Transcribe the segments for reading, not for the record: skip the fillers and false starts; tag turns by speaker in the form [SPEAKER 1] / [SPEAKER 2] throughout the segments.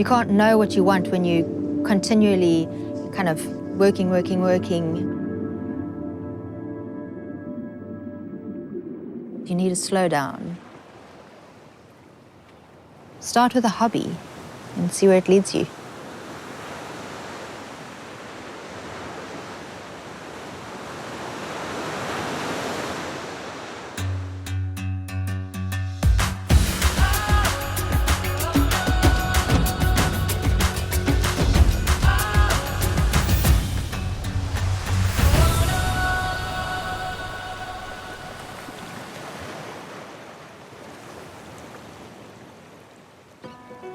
[SPEAKER 1] You can't know what you want when you continually kind of working. You need to slow down. Start with a hobby and see where it leads you.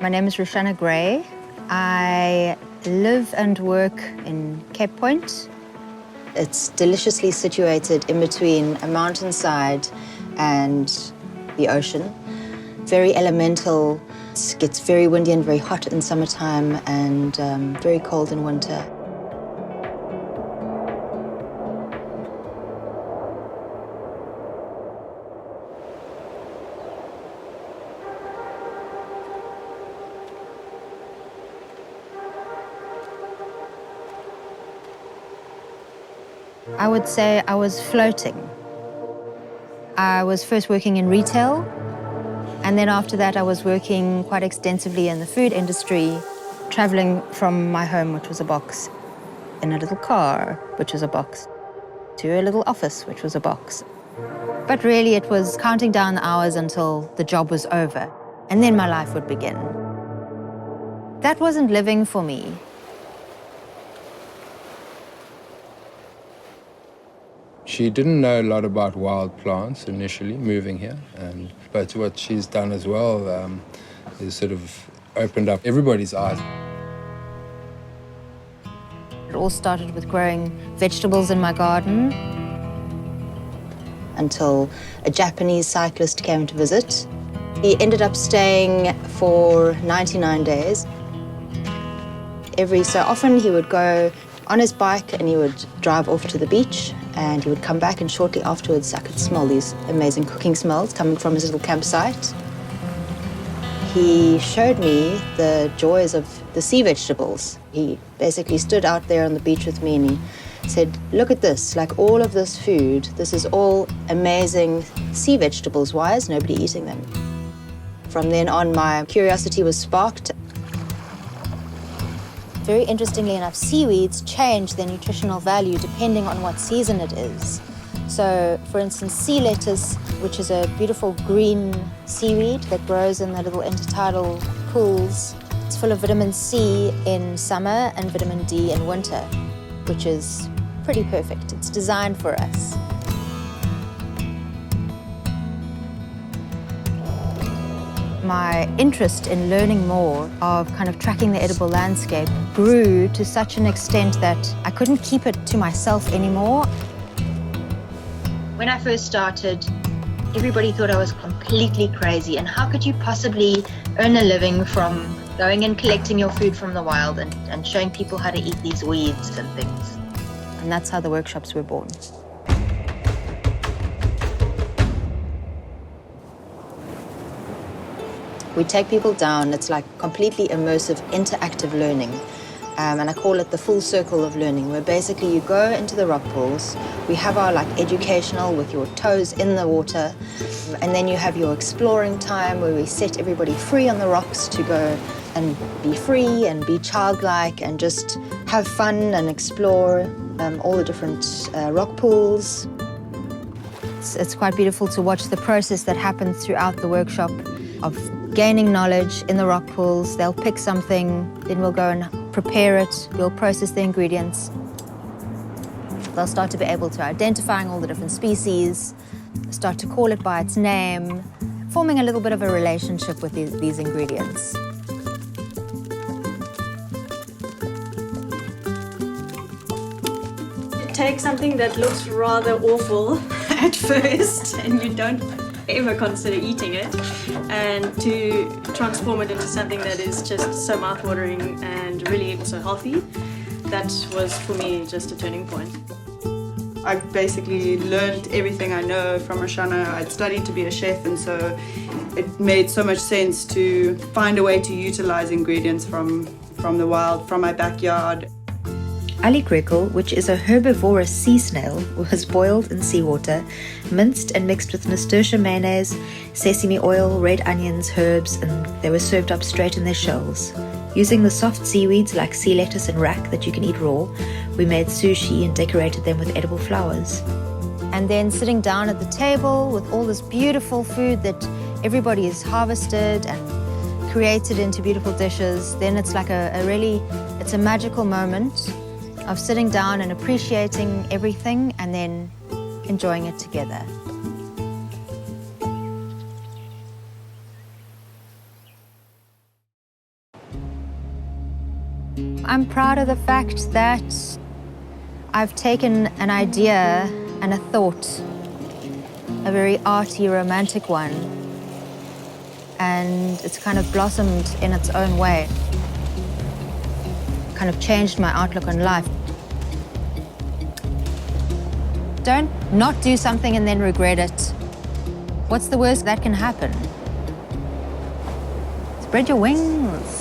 [SPEAKER 1] My name is Roushanna Gray. I live and work in Cape Point. It's deliciously situated in between a mountainside and the ocean. Very elemental. It gets very windy and very hot in summertime and very cold in winter. I would say I was floating. I was first working in retail, and then after that I was working quite extensively in the food industry, traveling from my home, which was a box, in a little car, which was a box, to a little office, which was a box. But really it was counting down the hours until the job was over, and then my life would begin. That wasn't living for me.
[SPEAKER 2] She didn't know a lot about wild plants initially, moving here, but what she's done as well is sort of opened up everybody's eyes.
[SPEAKER 1] It all started with growing vegetables in my garden. Until a Japanese cyclist came to visit. He ended up staying for 99 days. Every so often he would go on his bike and he would drive off to the beach, and he would come back, and shortly afterwards I could smell these amazing cooking smells coming from his little campsite. He showed me the joys of the sea vegetables. He basically stood out there on the beach with me and he said, look at this, like all of this food, this is all amazing sea vegetables. Why is nobody eating them? From then on, my curiosity was sparked. Very interestingly enough, seaweeds change their nutritional value depending on what season it is. So, for instance, sea lettuce, which is a beautiful green seaweed that grows in the little intertidal pools, it's full of vitamin C in summer and vitamin D in winter, which is pretty perfect. It's designed for us. My interest in learning more of kind of tracking the edible landscape grew to such an extent that I couldn't keep it to myself anymore. When I first started, everybody thought I was completely crazy, and how could you possibly earn a living from going and collecting your food from the wild and showing people how to eat these weeds and things? And that's how the workshops were born. We take people down. It's like completely immersive, interactive learning. And I call it the full circle of learning, where basically you go into the rock pools. We have our educational with your toes in the water. And then you have your exploring time where we set everybody free on the rocks to go and be free and be childlike and just have fun and explore all the different rock pools. It's quite beautiful to watch the process that happens throughout the workshop of gaining knowledge in the rock pools. They'll pick something, then we'll go and prepare it, we'll process the ingredients. They'll start to be able to identifying all the different species, start to call it by its name, forming a little bit of a relationship with these ingredients.
[SPEAKER 3] Take something that looks rather awful at first and you don't ever consider eating it, and to transform it into something that is just so mouthwatering and really also healthy. That was for me just a turning point.
[SPEAKER 4] I basically learned everything I know from Roushanna. I'd studied to be a chef, and so it made so much sense to find a way to utilize ingredients from the wild, from my backyard.
[SPEAKER 1] Alikrekel, which is a herbivorous sea snail, was boiled in seawater, minced and mixed with nasturtium mayonnaise, sesame oil, red onions, herbs, and they were served up straight in their shells. Using the soft seaweeds like sea lettuce and rack that you can eat raw, we made sushi and decorated them with edible flowers. And then sitting down at the table with all this beautiful food that everybody has harvested and created into beautiful dishes, then it's like it's a magical moment of sitting down and appreciating everything and then enjoying it together. I'm proud of the fact that I've taken an idea and a thought, a very arty, romantic one, and it's kind of blossomed in its own way. Kind of changed my outlook on life. Don't not do something and then regret it. What's the worst that can happen? Spread your wings.